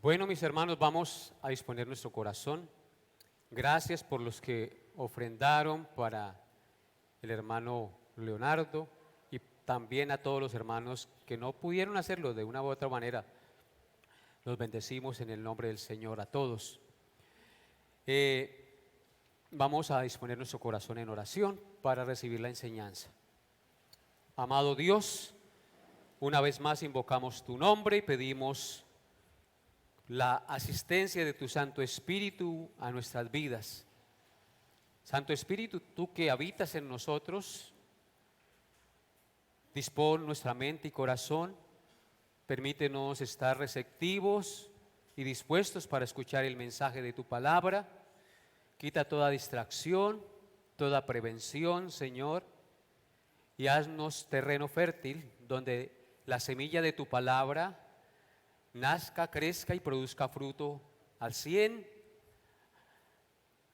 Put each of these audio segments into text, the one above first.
Bueno, mis hermanos, vamos a disponer nuestro corazón. Gracias por los que ofrendaron para el hermano Leonardo y también a todos los hermanos que no pudieron hacerlo de una u otra manera. Los bendecimos en el nombre del Señor a todos. Vamos a disponer nuestro corazón en oración para recibir la enseñanza. Amado Dios, una vez más invocamos tu nombre y pedimos la asistencia de tu Santo Espíritu a nuestras vidas. Santo Espíritu, tú que habitas en nosotros, dispón nuestra mente y corazón, permítenos estar receptivos y dispuestos para escuchar el mensaje de tu palabra. Quita toda distracción, toda prevención, Señor, y haznos terreno fértil donde la semilla de tu palabra nazca, crezca y produzca fruto al 100,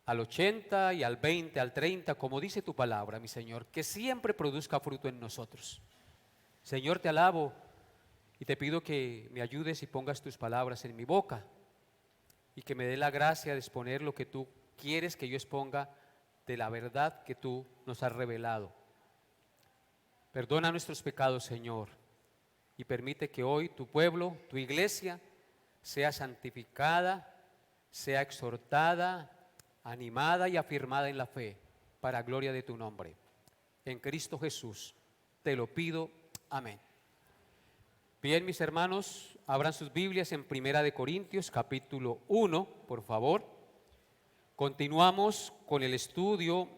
al 80 y al 20, al 30, como dice tu palabra, mi Señor, que siempre produzca fruto en nosotros. Señor, te alabo y te pido que me ayudes y pongas tus palabras en mi boca y que me dé la gracia de exponer lo que tú quieres que yo exponga de la verdad que tú nos has revelado. Perdona nuestros pecados, Señor, y permite que hoy tu pueblo, tu iglesia, sea santificada, sea exhortada, animada y afirmada en la fe, para gloria de tu nombre. En Cristo Jesús te lo pido. Amén. Bien, mis hermanos, abran sus Biblias en 1 Corintios capítulo 1, por favor. Continuamos con el estudio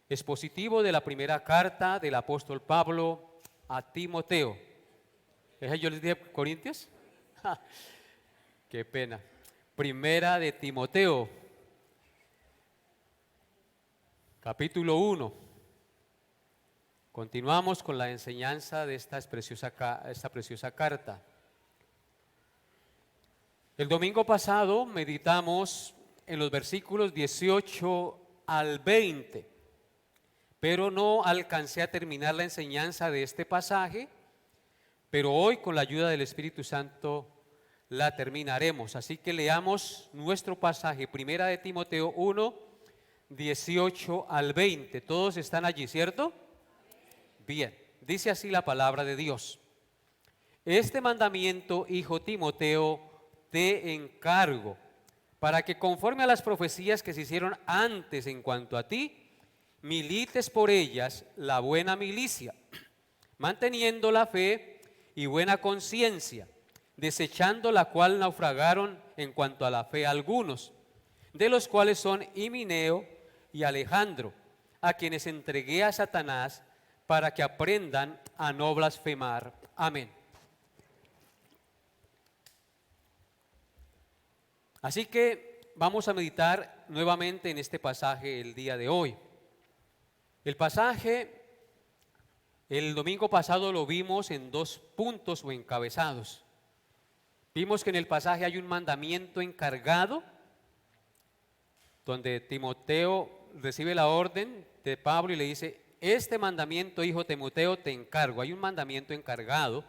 expositivo de la primera carta del apóstol Pablo a Timoteo. ¿Yo les dije Corintios? Qué pena. Primera de Timoteo, capítulo 1. Continuamos con la enseñanza de esta preciosa carta. El domingo pasado meditamos en los versículos 18 al 20, pero no alcancé a terminar la enseñanza de este pasaje, pero hoy con la ayuda del Espíritu Santo la terminaremos. Así que leamos nuestro pasaje, Primera de Timoteo 1, 18 al 20. Todos están allí, ¿cierto? Bien, dice así la palabra de Dios. Este mandamiento, hijo Timoteo, te encargo, para que conforme a las profecías que se hicieron antes en cuanto a ti, milites por ellas la buena milicia, manteniendo la fe y buena conciencia, desechando la cual naufragaron en cuanto a la fe algunos, de los cuales son Himeneo y Alejandro, a quienes entregué a Satanás para que aprendan a no blasfemar. Amén. Así que vamos a meditar nuevamente en este pasaje el día de hoy. El pasaje, el domingo pasado lo vimos en 2 puntos o encabezados. Vimos que en el pasaje hay un mandamiento encargado, donde Timoteo recibe la orden de Pablo y le dice: este mandamiento, hijo Timoteo, te encargo. Hay un mandamiento encargado.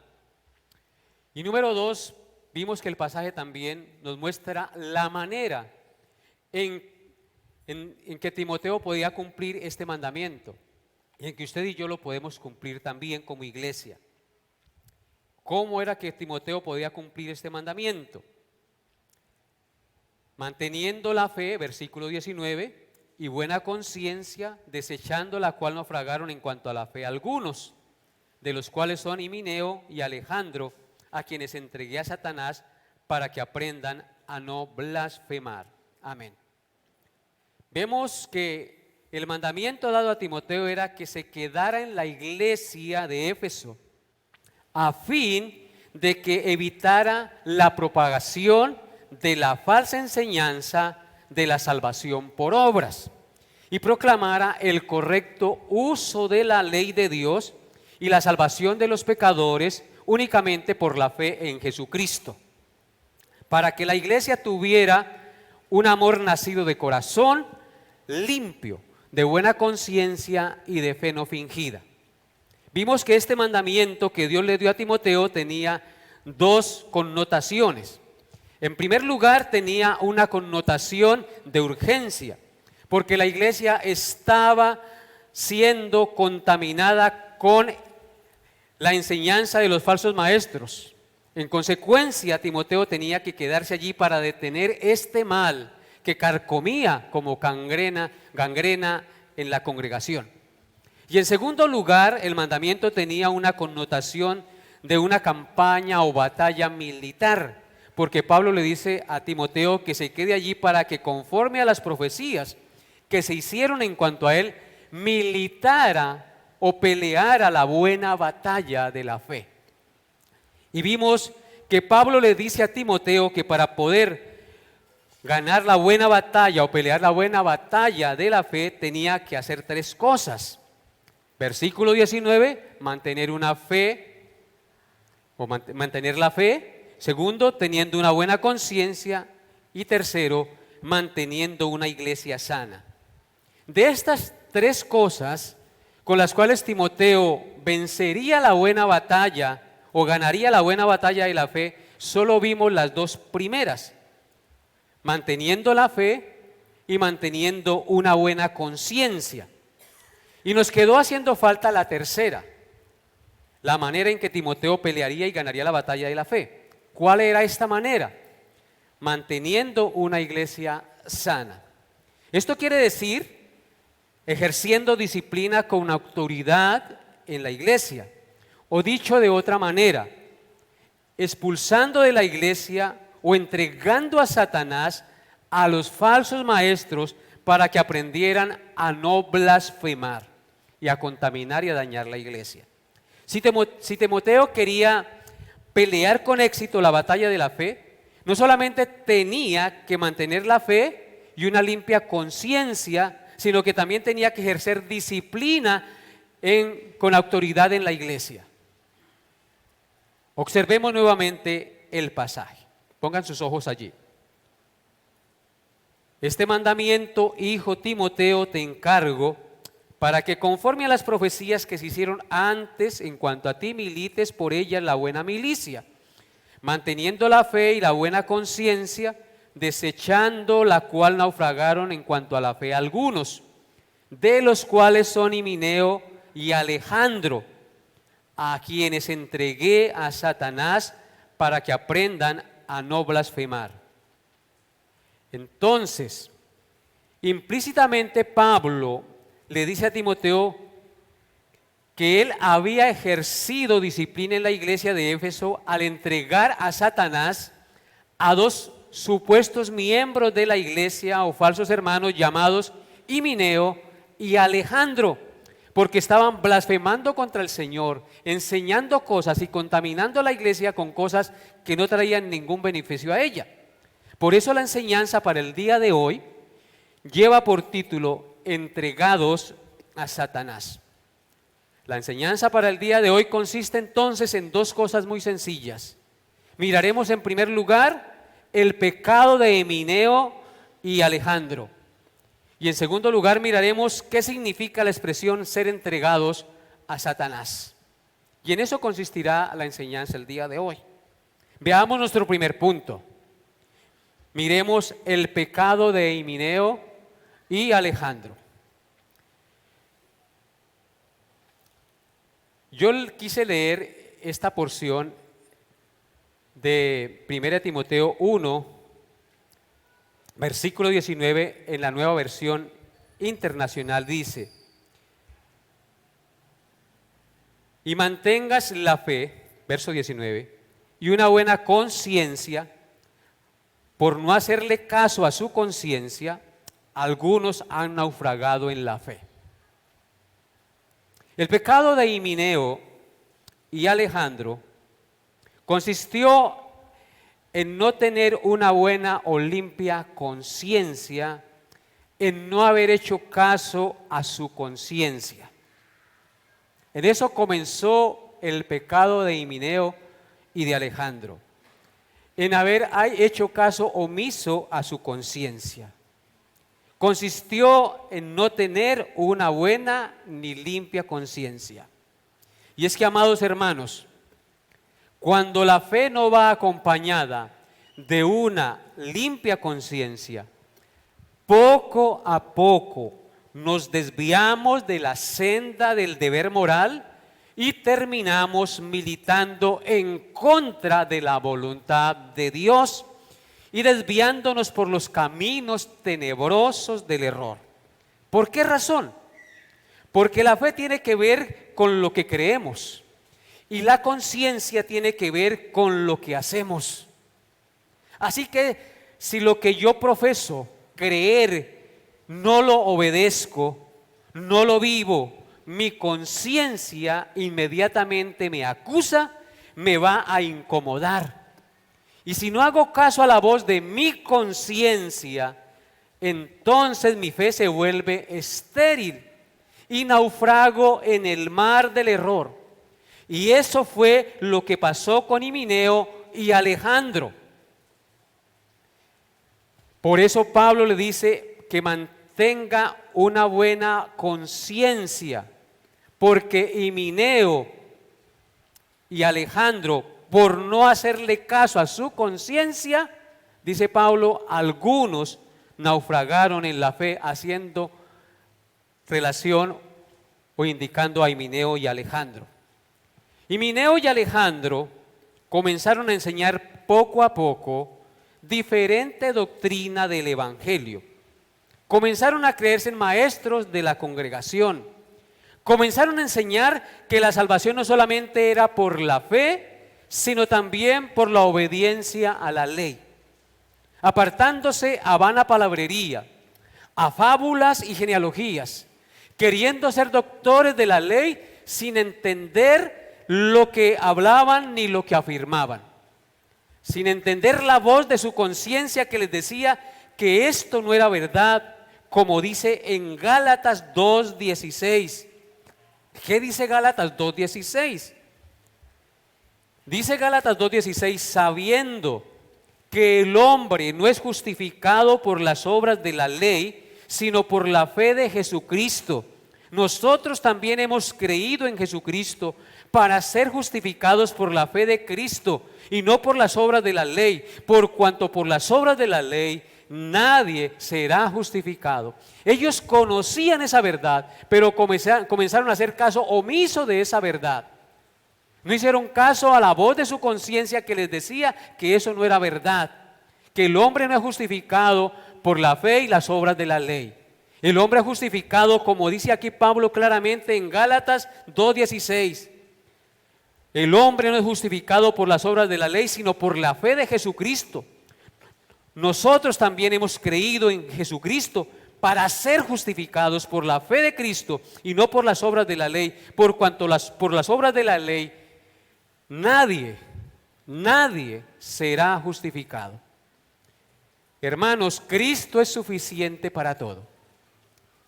Y número 2, vimos que el pasaje también nos muestra la manera en que Timoteo podía cumplir este mandamiento, y en que usted y yo lo podemos cumplir también como iglesia. ¿Cómo era que Timoteo podía cumplir este mandamiento? Manteniendo la fe, versículo 19, y buena conciencia, desechando la cual naufragaron en cuanto a la fe algunos, de los cuales son Himeneo y Alejandro, a quienes entregué a Satanás para que aprendan a no blasfemar. Amén. Vemos que el mandamiento dado a Timoteo era que se quedara en la iglesia de Éfeso, a fin de que evitara la propagación de la falsa enseñanza de la salvación por obras y proclamara el correcto uso de la ley de Dios y la salvación de los pecadores únicamente por la fe en Jesucristo, para que la iglesia tuviera un amor nacido de corazón limpio, de buena conciencia y de fe no fingida. Vimos que este mandamiento que Dios le dio a Timoteo tenía 2 connotaciones. En primer lugar, tenía una connotación de urgencia, porque la iglesia estaba siendo contaminada con la enseñanza de los falsos maestros. En consecuencia, Timoteo tenía que quedarse allí para detener este mal que carcomía como gangrena en la congregación. Y en segundo lugar, el mandamiento tenía una connotación de una campaña o batalla militar, porque Pablo le dice a Timoteo que se quede allí para que, conforme a las profecías que se hicieron en cuanto a él, militara o peleara la buena batalla de la fe. Y vimos que Pablo le dice a Timoteo que para poder ganar la buena batalla o pelear la buena batalla de la fe tenía que hacer tres cosas. Versículo 19, mantener una fe o mantener la fe. Segundo, teniendo una buena conciencia. Y tercero, manteniendo una iglesia sana. De estas tres cosas con las cuales Timoteo vencería la buena batalla o ganaría la buena batalla de la fe, solo vimos las dos primeras: manteniendo la fe y manteniendo una buena conciencia. Y nos quedó haciendo falta la tercera, la manera en que Timoteo pelearía y ganaría la batalla de la fe. ¿Cuál era esta manera? Manteniendo una iglesia sana. Esto quiere decir ejerciendo disciplina con autoridad en la iglesia, o dicho de otra manera, expulsando de la iglesia o entregando a Satanás a los falsos maestros para que aprendieran a no blasfemar y a contaminar y a dañar la iglesia. Si Timoteo quería pelear con éxito la batalla de la fe, no solamente tenía que mantener la fe y una limpia conciencia, sino que también tenía que ejercer disciplina con autoridad en la iglesia. Observemos nuevamente el pasaje. Pongan sus ojos allí. Este mandamiento, hijo Timoteo, te encargo para que, conforme a las profecías que se hicieron antes en cuanto a ti, milites por ellas la buena milicia, manteniendo la fe y la buena conciencia, desechando la cual naufragaron en cuanto a la fe algunos, de los cuales son Himeneo y Alejandro, a quienes entregué a Satanás para que aprendan a no blasfemar. Entonces, implícitamente Pablo le dice a Timoteo que él había ejercido disciplina en la iglesia de Éfeso al entregar a Satanás a dos supuestos miembros de la iglesia o falsos hermanos llamados Himeneo y Alejandro, porque estaban blasfemando contra el Señor, enseñando cosas y contaminando la iglesia con cosas que no traían ningún beneficio a ella. Por eso la enseñanza para el día de hoy lleva por título entregados a Satanás. La enseñanza para el día de hoy consiste entonces en dos cosas muy sencillas. Miraremos en primer lugar el pecado de Himeneo y Alejandro. Y en segundo lugar miraremos qué significa la expresión ser entregados a Satanás. Y en eso consistirá la enseñanza el día de hoy. Veamos nuestro primer punto. Miremos el pecado de Himeneo y Alejandro. Yo quise leer esta porción de 1 Timoteo 1, versículo 19, en la Nueva Versión Internacional. Dice: y mantengas la fe, verso 19, y una buena conciencia, por no hacerle caso a su conciencia, algunos han naufragado en la fe. El pecado de Himeneo y Alejandro consistió en no tener una buena o limpia conciencia, en no haber hecho caso a su conciencia. En eso comenzó el pecado de Himeneo y de Alejandro, en haber hecho caso omiso a su conciencia. Consistió en no tener una buena ni limpia conciencia. Y es que, amados hermanos, cuando la fe no va acompañada de una limpia conciencia, poco a poco nos desviamos de la senda del deber moral y terminamos militando en contra de la voluntad de Dios y desviándonos por los caminos tenebrosos del error. ¿Por qué razón? Porque la fe tiene que ver con lo que creemos y la conciencia tiene que ver con lo que hacemos. Así que si lo que yo profeso creer no lo obedezco, no lo vivo, mi conciencia inmediatamente me acusa, me va a incomodar. Y si no hago caso a la voz de mi conciencia, entonces mi fe se vuelve estéril y naufrago en el mar del error. Y eso fue lo que pasó con Himeneo y Alejandro. Por eso Pablo le dice que mantenga una buena conciencia, porque Himeneo y Alejandro, por no hacerle caso a su conciencia, dice Pablo, algunos naufragaron en la fe haciendo relación o indicando a Himeneo y Alejandro. Himeneo y Alejandro comenzaron a enseñar poco a poco diferente doctrina del Evangelio. Comenzaron a creerse maestros de la congregación. Comenzaron a enseñar que la salvación no solamente era por la fe, sino también por la obediencia a la ley, apartándose a vana palabrería, a fábulas y genealogías, queriendo ser doctores de la ley sin entender lo que hablaban ni lo que afirmaban, sin entender la voz de su conciencia que les decía que esto no era verdad, como dice en Gálatas 2:16. ¿Qué dice Gálatas 2:16? Dice Gálatas 2:16, sabiendo que el hombre no es justificado por las obras de la ley, sino por la fe de Jesucristo. Nosotros también hemos creído en Jesucristo para ser justificados por la fe de Cristo y no por las obras de la ley, por cuanto por las obras de la ley nadie será justificado. Ellos conocían esa verdad, pero comenzaron a hacer caso omiso de esa verdad. No hicieron caso a la voz de su conciencia que les decía que eso no era verdad, que el hombre no es justificado por la fe y las obras de la ley. El hombre es justificado, como dice aquí Pablo claramente en Gálatas 2:16. El hombre no es justificado por las obras de la ley, sino por la fe de Jesucristo. Nosotros también hemos creído en Jesucristo para ser justificados por la fe de Cristo y no por las obras de la ley, por cuanto por las obras de la ley nadie será justificado. Hermanos, Cristo es suficiente para todo.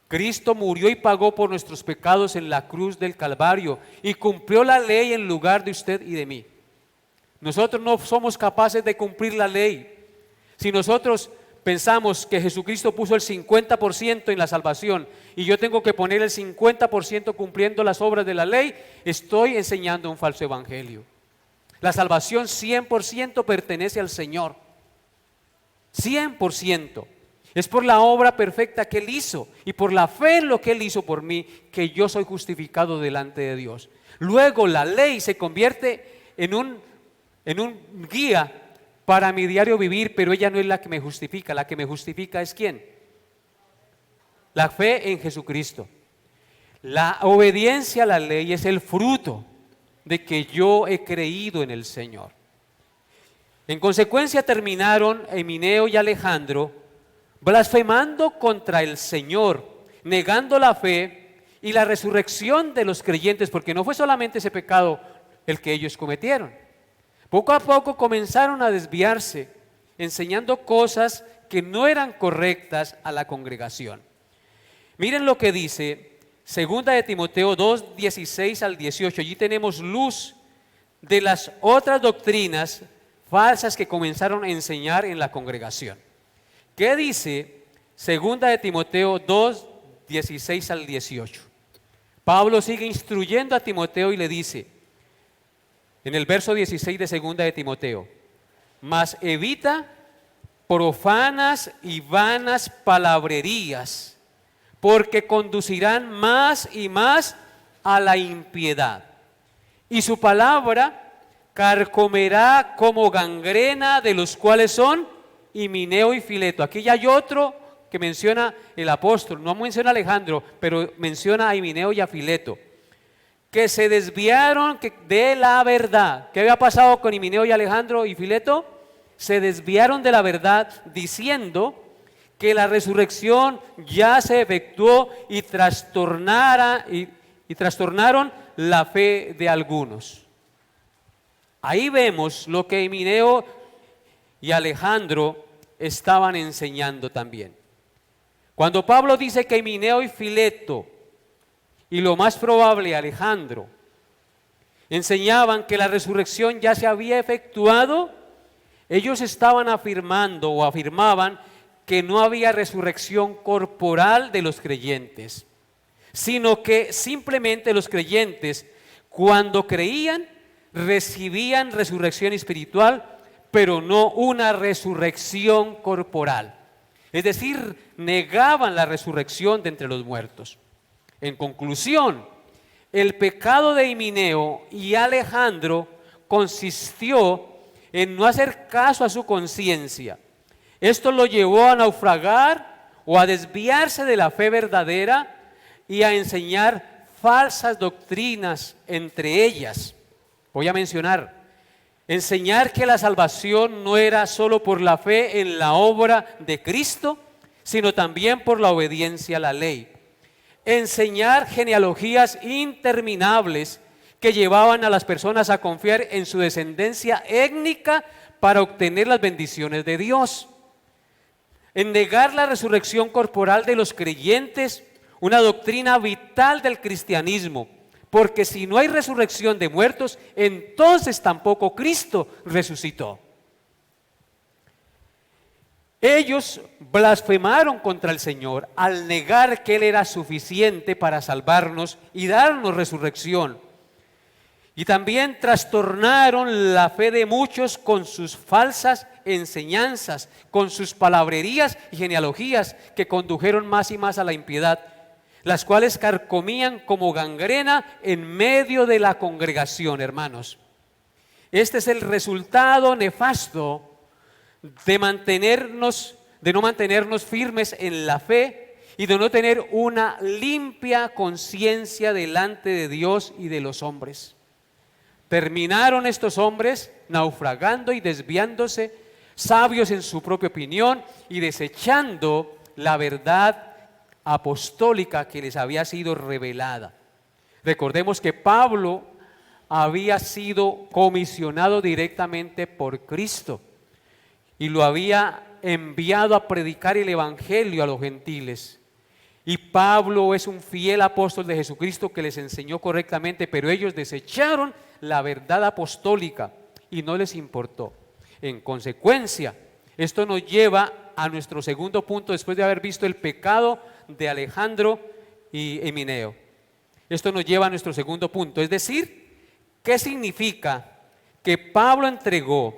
Cristo murió y pagó por nuestros pecados en la cruz del Calvario y cumplió la ley en lugar de usted y de mí. Nosotros no somos capaces de cumplir la ley. Si nosotros pensamos que Jesucristo puso el 50% en la salvación y yo tengo que poner el 50% cumpliendo las obras de la ley, estoy enseñando un falso evangelio. La salvación 100% pertenece al Señor. 100%. Es por la obra perfecta que Él hizo y por la fe en lo que Él hizo por mí que yo soy justificado delante de Dios. Luego la ley se convierte en un guía para mi diario vivir, pero ella no es la que me justifica. La que me justifica es ¿quién? La fe en Jesucristo. La obediencia a la ley es el fruto de que yo he creído en el Señor. En consecuencia terminaron Himeneo y Alejandro blasfemando contra el Señor, negando la fe y la resurrección de los creyentes, porque no fue solamente ese pecado el que ellos cometieron. Poco a poco comenzaron a desviarse, enseñando cosas que no eran correctas a la congregación. Miren lo que dice 2 de Timoteo 2:16 al 18. Allí tenemos luz de las otras doctrinas falsas que comenzaron a enseñar en la congregación. ¿Qué dice 2 de Timoteo 2:16 al 18? Pablo sigue instruyendo a Timoteo y le dice, en el verso 16 de 2 de Timoteo, mas evita profanas y vanas palabrerías, porque conducirán más y más a la impiedad. Y su palabra carcomerá como gangrena, de los cuales son Himeneo y Fileto. Aquí ya hay otro que menciona el apóstol, no menciona a Alejandro, pero menciona a Himeneo y a Fileto, que se desviaron de la verdad. ¿Qué había pasado con Himeneo y Alejandro y Fileto? Se desviaron de la verdad, diciendo que la resurrección ya se efectuó y trastornaron la fe de algunos. Ahí vemos lo que Himeneo y Alejandro estaban enseñando también. Cuando Pablo dice que Himeneo y Fileto, y lo más probable Alejandro, enseñaban que la resurrección ya se había efectuado, ellos estaban afirmando o afirmaban que no había resurrección corporal de los creyentes, sino que simplemente los creyentes, cuando creían, recibían resurrección espiritual, pero no una resurrección corporal. Es decir, negaban la resurrección de entre los muertos. En conclusión, el pecado de Himeneo y Alejandro consistió en no hacer caso a su conciencia. Esto lo llevó a naufragar o a desviarse de la fe verdadera y a enseñar falsas doctrinas, entre ellas voy a mencionar: enseñar que la salvación no era solo por la fe en la obra de Cristo, sino también por la obediencia a la ley. Enseñar genealogías interminables que llevaban a las personas a confiar en su descendencia étnica para obtener las bendiciones de Dios. En negar la resurrección corporal de los creyentes, una doctrina vital del cristianismo, porque si no hay resurrección de muertos, entonces tampoco Cristo resucitó. Ellos blasfemaron contra el Señor al negar que Él era suficiente para salvarnos y darnos resurrección. Y también trastornaron la fe de muchos con sus falsas enseñanzas, con sus palabrerías y genealogías que condujeron más y más a la impiedad, las cuales carcomían como gangrena en medio de la congregación, hermanos. Este es el resultado nefasto de no mantenernos firmes en la fe y de no tener una limpia conciencia delante de Dios y de los hombres. Terminaron estos hombres naufragando y desviándose, sabios en su propia opinión y desechando la verdad apostólica que les había sido revelada. Recordemos que Pablo había sido comisionado directamente por Cristo y lo había enviado a predicar el evangelio a los gentiles. Y Pablo es un fiel apóstol de Jesucristo que les enseñó correctamente, pero ellos desecharon la verdad apostólica y no les importó. En consecuencia, esto nos lleva a nuestro segundo punto después de haber visto el pecado de Alejandro y Himeneo. Esto nos lleva a nuestro segundo punto, es decir, ¿qué significa que Pablo entregó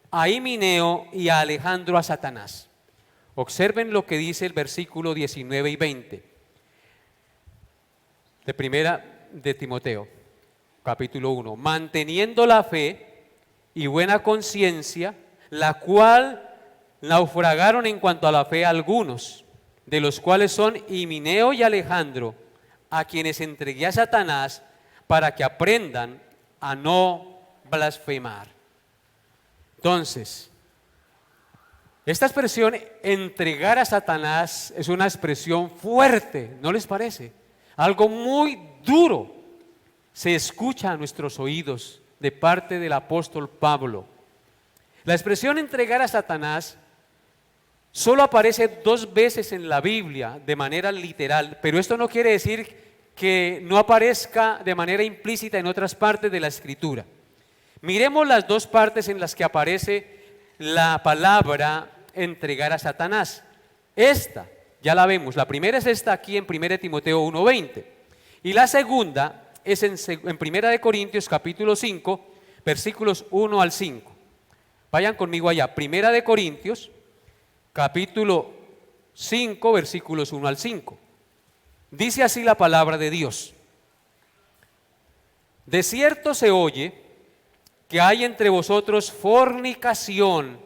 a Himeneo y a Alejandro a Satanás? Observen lo que dice el versículo 19 y 20 de primera de Timoteo, capítulo 1. Manteniendo la fe y buena conciencia, la cual naufragaron en cuanto a la fe algunos, de los cuales son Himeneo y Alejandro, a quienes entregué a Satanás para que aprendan a no blasfemar. Entonces, esta expresión entregar a Satanás es una expresión fuerte, ¿no les parece? Algo muy duro se escucha a nuestros oídos de parte del apóstol Pablo. La expresión entregar a Satanás solo aparece 2 veces en la Biblia de manera literal, pero esto no quiere decir que no aparezca de manera implícita en otras partes de la Escritura. Miremos las 2 partes en las que aparece la palabra entregar a Satanás. Esta, ya la vemos, la primera es esta aquí en 1 Timoteo 1:20 y la segunda es en 1 Corintios capítulo 5, versículos 1 al 5. Vayan conmigo allá, Primera de Corintios, capítulo 5, versículos 1 al 5. Dice así la palabra de Dios. De cierto se oye que hay entre vosotros fornicación,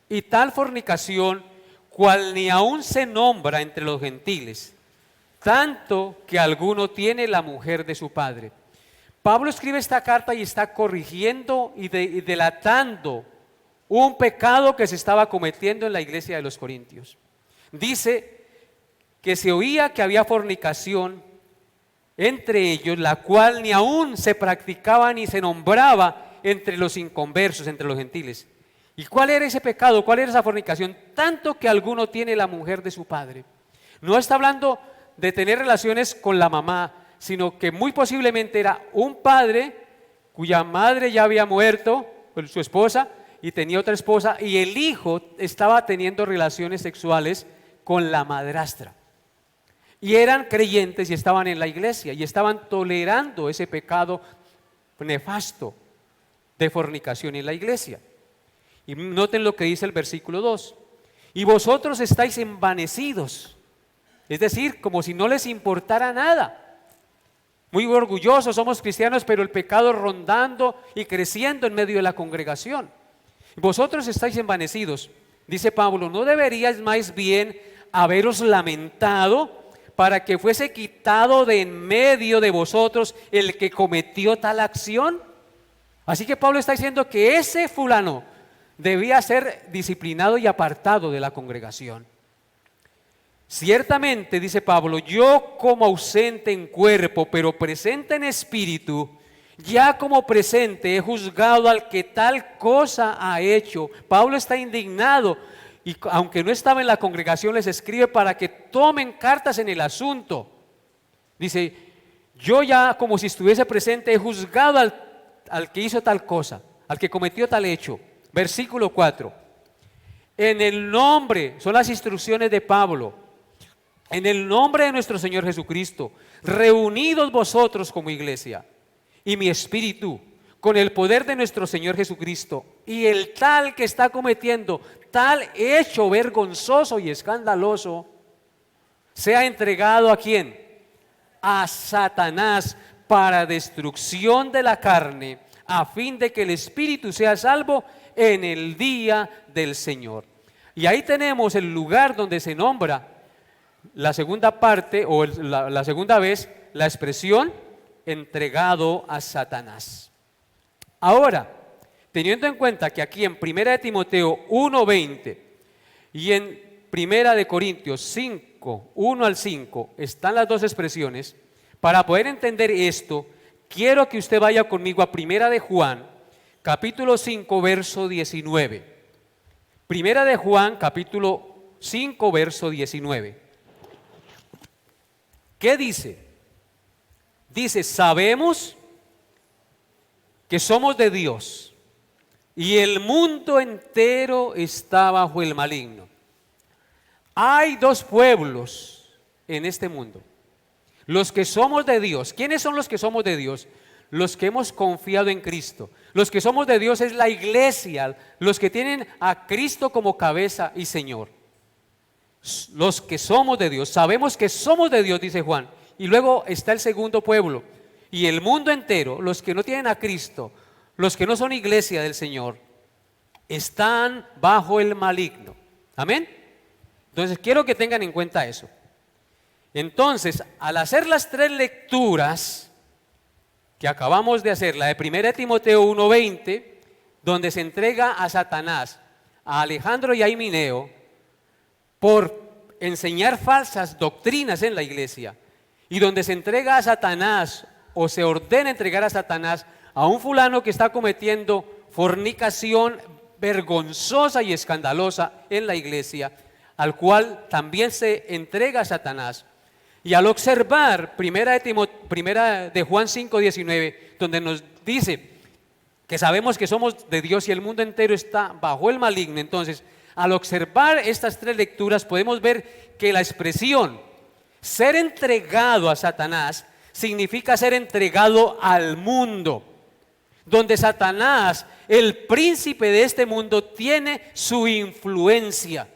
y tal fornicación cual ni aún se nombra entre los gentiles, tanto que alguno tiene la mujer de su padre. Pablo escribe esta carta y está corrigiendo y delatando un pecado que se estaba cometiendo en la iglesia de los Corintios. Dice que se oía que había fornicación entre ellos, la cual ni aún se practicaba ni se nombraba entre los inconversos, entre los gentiles. ¿Y cuál era ese pecado? ¿Cuál era esa fornicación? Tanto que alguno tiene la mujer de su padre. No está hablando de tener relaciones con la mamá, sino que muy posiblemente era un padre cuya madre ya había muerto, su esposa, y tenía otra esposa, y el hijo estaba teniendo relaciones sexuales con la madrastra. Y eran creyentes y estaban en la iglesia y estaban tolerando ese pecado nefasto de fornicación en la iglesia. Y noten lo que dice el versículo 2. Y vosotros estáis envanecidos, es decir, como si no les importara nada. Muy orgullosos, somos cristianos, pero el pecado rondando y creciendo en medio de la congregación. Vosotros estáis envanecidos, dice Pablo, ¿no deberíais más bien haberos lamentado para que fuese quitado de en medio de vosotros el que cometió tal acción? Así que Pablo está diciendo que ese fulano debía ser disciplinado y apartado de la congregación. Ciertamente, dice Pablo, yo como ausente en cuerpo, pero presente en espíritu, ya como presente he juzgado al que tal cosa ha hecho. Pablo está indignado y aunque no estaba en la congregación les escribe para que tomen cartas en el asunto. Dice, yo ya como si estuviese presente he juzgado al que hizo tal cosa, al que cometió tal hecho. Versículo 4. En el nombre, son las instrucciones de Pablo, en el nombre de nuestro Señor Jesucristo, reunidos vosotros como iglesia, y mi espíritu, con el poder de nuestro Señor Jesucristo, y el tal que está cometiendo tal hecho vergonzoso y escandaloso, sea entregado ¿a quién? A Satanás, para destrucción de la carne, a fin de que el espíritu sea salvo en el día del Señor. Y ahí tenemos el lugar donde se nombra la segunda parte o la segunda vez la expresión entregado a Satanás. Ahora, teniendo en cuenta que aquí en 1 de Timoteo 1:20 y en 1 de Corintios 5, 1 al 5 están las dos expresiones, para poder entender esto, quiero que usted vaya conmigo a 1 de Juan, capítulo 5, verso 19. 1 de Juan, capítulo 5, verso 19. ¿Qué dice? Dice, sabemos que somos de Dios y el mundo entero está bajo el maligno. Hay dos pueblos en este mundo. Los que somos de Dios. ¿Quiénes son los que somos de Dios? Los que hemos confiado en Cristo. Los que somos de Dios es la iglesia, los que tienen a Cristo como cabeza y Señor. Los que somos de Dios, sabemos que somos de Dios, dice Juan. Y luego está el segundo pueblo y el mundo entero, los que no tienen a Cristo, los que no son iglesia del Señor, están bajo el maligno. Amén. Entonces quiero que tengan en cuenta eso. Entonces, al hacer las tres lecturas que acabamos de hacer, la de 1 de Timoteo 1:20, donde se entrega a Satanás, a Alejandro y a Himeneo, por enseñar falsas doctrinas en la iglesia, y donde se entrega a Satanás, o se ordena entregar a Satanás, a un fulano que está cometiendo fornicación vergonzosa y escandalosa en la iglesia, al cual también se entrega a Satanás. Y al observar 1 de Juan 5:19, donde nos dice que sabemos que somos de Dios y el mundo entero está bajo el maligno, entonces al observar estas tres lecturas podemos ver que la expresión ser entregado a Satanás significa ser entregado al mundo. donde Satanás, el príncipe de este mundo, tiene su influencia.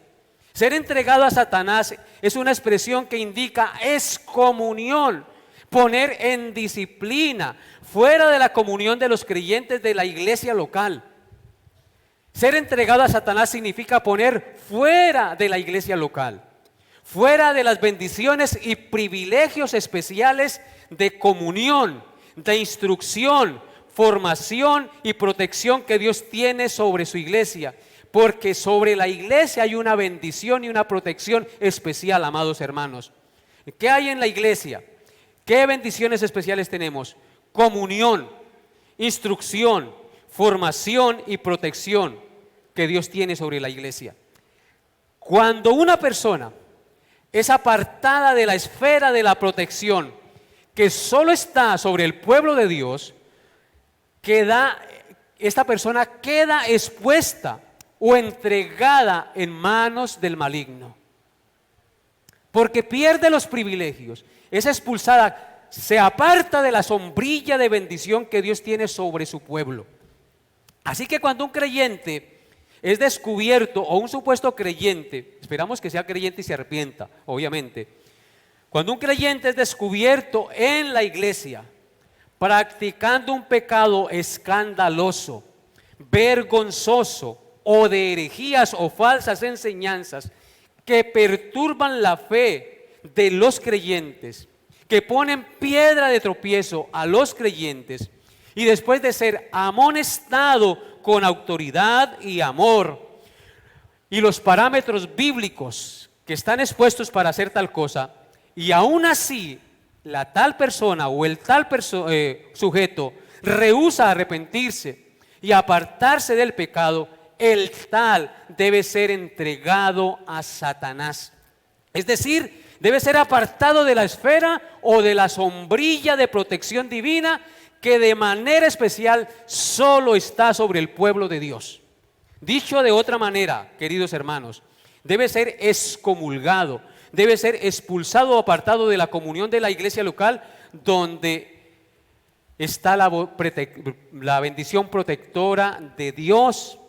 Ser entregado a Satanás es una expresión que indica excomunión, poner en disciplina, fuera de la comunión de los creyentes de la iglesia local. Ser entregado a Satanás significa poner fuera de la iglesia local, fuera de las bendiciones y privilegios especiales de comunión, de instrucción, formación y protección que Dios tiene sobre su iglesia. Porque sobre la iglesia hay una bendición y una protección especial, amados hermanos. ¿Qué hay en la iglesia? ¿Qué bendiciones especiales tenemos? Comunión, instrucción, formación y protección que Dios tiene sobre la iglesia. Cuando una persona es apartada de la esfera de la protección que solo está sobre el pueblo de Dios, esta persona queda expuesta o entregada en manos del maligno, porque pierde los privilegios, es expulsada, se aparta de la sombrilla de bendición que Dios tiene sobre su pueblo. Así que cuando un creyente es descubierto, o un supuesto creyente, esperamos que sea creyente y se arrepienta, obviamente, cuando un creyente es descubierto en la iglesia practicando un pecado escandaloso, vergonzoso, o de herejías o falsas enseñanzas que perturban la fe de los creyentes, que ponen piedra de tropiezo a los creyentes, y después de ser amonestado con autoridad y amor y los parámetros bíblicos que están expuestos para hacer tal cosa, y aún así la tal persona o el tal sujeto rehúsa arrepentirse y apartarse del pecado, el tal debe ser entregado a Satanás. Es decir, debe ser apartado de la esfera o de la sombrilla de protección divina que de manera especial solo está sobre el pueblo de Dios. Dicho de otra manera, queridos hermanos, debe ser excomulgado, debe ser expulsado o apartado de la comunión de la iglesia local donde está la bendición protectora de Dios.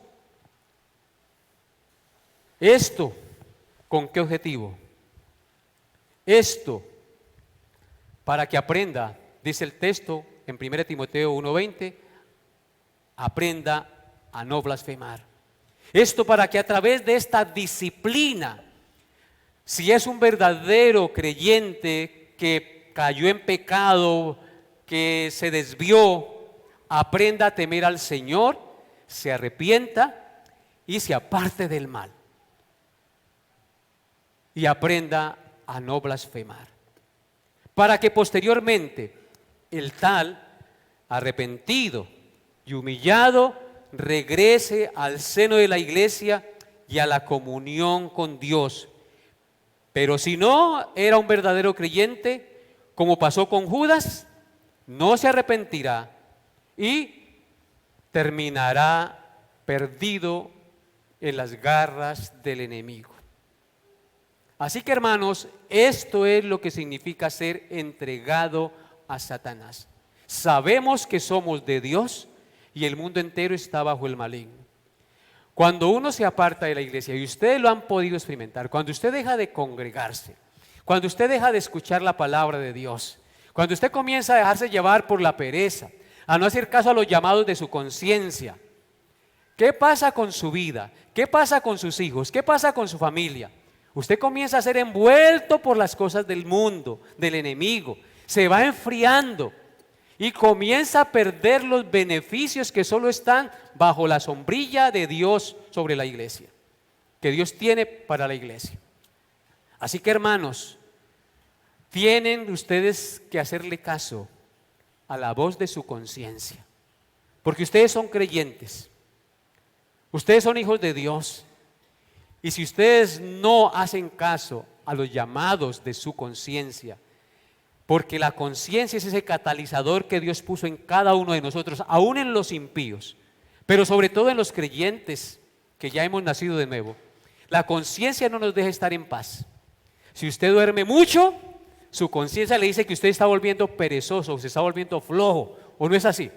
¿Esto con qué objetivo? Esto para que aprenda, dice el texto en 1 Timoteo 1:20, aprenda a no blasfemar. Esto para que a través de esta disciplina, si es un verdadero creyente que cayó en pecado, que se desvió, aprenda a temer al Señor, se arrepienta y se aparte del mal. Y aprenda a no blasfemar, para que posteriormente el tal, arrepentido y humillado, regrese al seno de la iglesia y a la comunión con Dios. Pero si no era un verdadero creyente, como pasó con Judas, no se arrepentirá y terminará perdido en las garras del enemigo. Así que, hermanos, esto es lo que significa ser entregado a Satanás. Sabemos que somos de Dios y el mundo entero está bajo el maligno. Cuando uno se aparta de la iglesia, y ustedes lo han podido experimentar, cuando usted deja de congregarse, cuando usted deja de escuchar la palabra de Dios, cuando usted comienza a dejarse llevar por la pereza, a no hacer caso a los llamados de su conciencia, ¿qué pasa con su vida? ¿Qué pasa con sus hijos? ¿Qué pasa con su familia? Usted comienza a ser envuelto por las cosas del mundo, del enemigo, se va enfriando y comienza a perder los beneficios que solo están bajo la sombrilla de Dios sobre la iglesia, que Dios tiene para la iglesia. Así que, hermanos, tienen ustedes que hacerle caso a la voz de su conciencia, porque ustedes son creyentes, ustedes son hijos de Dios. Y si ustedes no hacen caso a los llamados de su conciencia, porque la conciencia es ese catalizador que Dios puso en cada uno de nosotros, aún en los impíos, pero sobre todo en los creyentes que ya hemos nacido de nuevo, la conciencia no nos deja estar en paz. Si usted duerme mucho, su conciencia le dice que usted está volviendo perezoso, se está volviendo flojo, ¿o no es así?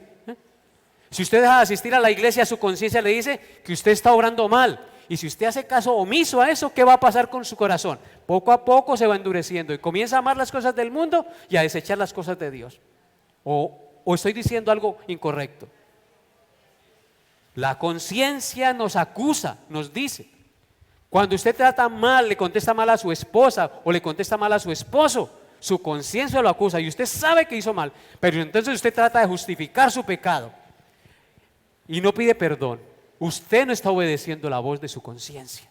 Si usted deja de asistir a la iglesia, su conciencia le dice que usted está obrando mal. Y si usted hace caso omiso a eso, ¿qué va a pasar con su corazón? Poco a poco se va endureciendo y comienza a amar las cosas del mundo y a desechar las cosas de Dios. ¿O estoy diciendo algo incorrecto? La conciencia nos acusa, nos dice. Cuando usted trata mal, le contesta mal a su esposa o le contesta mal a su esposo, su conciencia lo acusa y usted sabe que hizo mal, pero entonces usted trata de justificar su pecado y no pide perdón. Usted no está obedeciendo la voz de su conciencia.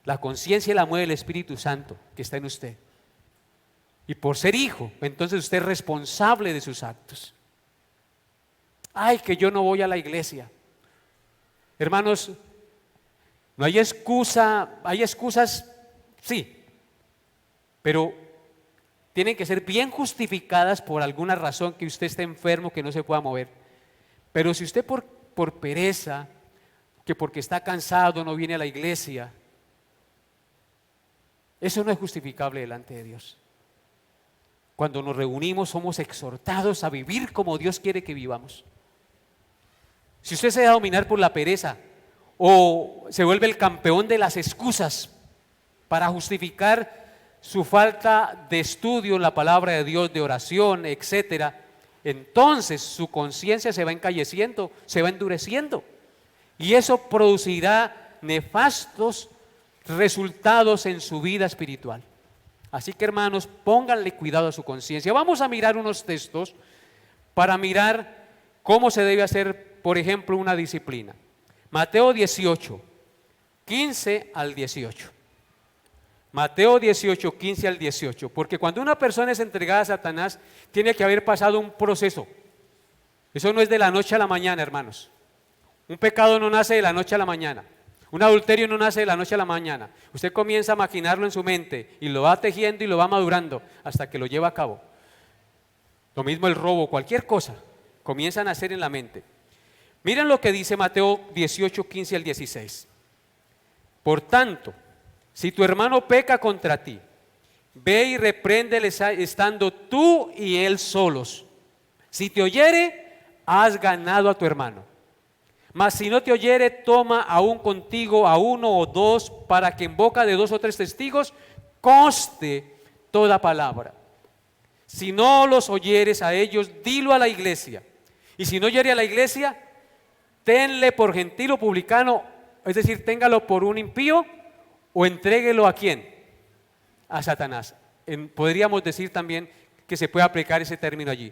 La conciencia la mueve el Espíritu Santo que está en usted. Y por ser hijo, entonces usted es responsable de sus actos. Ay, que yo no voy a la iglesia. Hermanos, no hay excusa, hay excusas, sí, pero tienen que ser bien justificadas por alguna razón, que usted esté enfermo, que no se pueda mover. Pero si usted por pereza, que porque está cansado no viene a la iglesia, eso no es justificable delante de Dios. Cuando nos reunimos somos exhortados a vivir como Dios quiere que vivamos. Si usted se deja dominar por la pereza o se vuelve el campeón de las excusas para justificar su falta de estudio en la palabra de Dios, de oración, etcétera, entonces su conciencia se va encalleciendo, se va endureciendo y eso producirá nefastos resultados en su vida espiritual. Así que, hermanos, pónganle cuidado a su conciencia. Vamos a mirar unos textos para mirar cómo se debe hacer, por ejemplo, una disciplina. Mateo 18, 15 al 18. Mateo 18, 15 al 18. Porque cuando una persona es entregada a Satanás, tiene que haber pasado un proceso. Eso no es de la noche a la mañana, hermanos. Un pecado no nace de la noche a la mañana. Un adulterio no nace de la noche a la mañana. Usted comienza a maquinarlo en su mente y lo va tejiendo y lo va madurando hasta que lo lleva a cabo. Lo mismo el robo, cualquier cosa, comienza a nacer en la mente. Miren lo que dice Mateo 18, 15 al 16. Por tanto, si tu hermano peca contra ti, ve y repréndele estando tú y él solos. Si te oyere, has ganado a tu hermano. Mas si no te oyere, toma aún contigo a uno o dos, para que en boca de 2 o 3 testigos conste toda palabra. Si no los oyeres a ellos, dilo a la iglesia. Y si no oyere a la iglesia, tenle por gentil o publicano, es decir, téngalo por un impío, o entréguelo ¿a quién? A Satanás. Podríamos decir también que se puede aplicar ese término allí.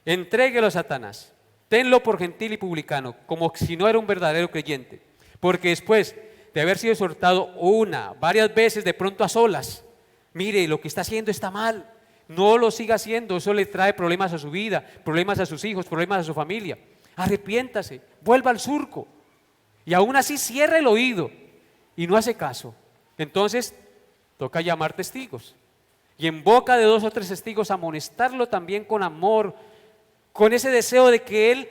Entréguelo a Satanás. Tenlo por gentil y publicano, como si no era un verdadero creyente. Porque después de haber sido exhortado varias veces, de pronto a solas, mire, lo que está haciendo está mal, no lo siga haciendo, eso le trae problemas a su vida, problemas a sus hijos, problemas a su familia. Arrepiéntase, vuelva al surco. Y aún así cierra el oído y no hace caso. Entonces, toca llamar testigos. Y en boca de 2 o 3 testigos amonestarlo también con amor, con ese deseo de que él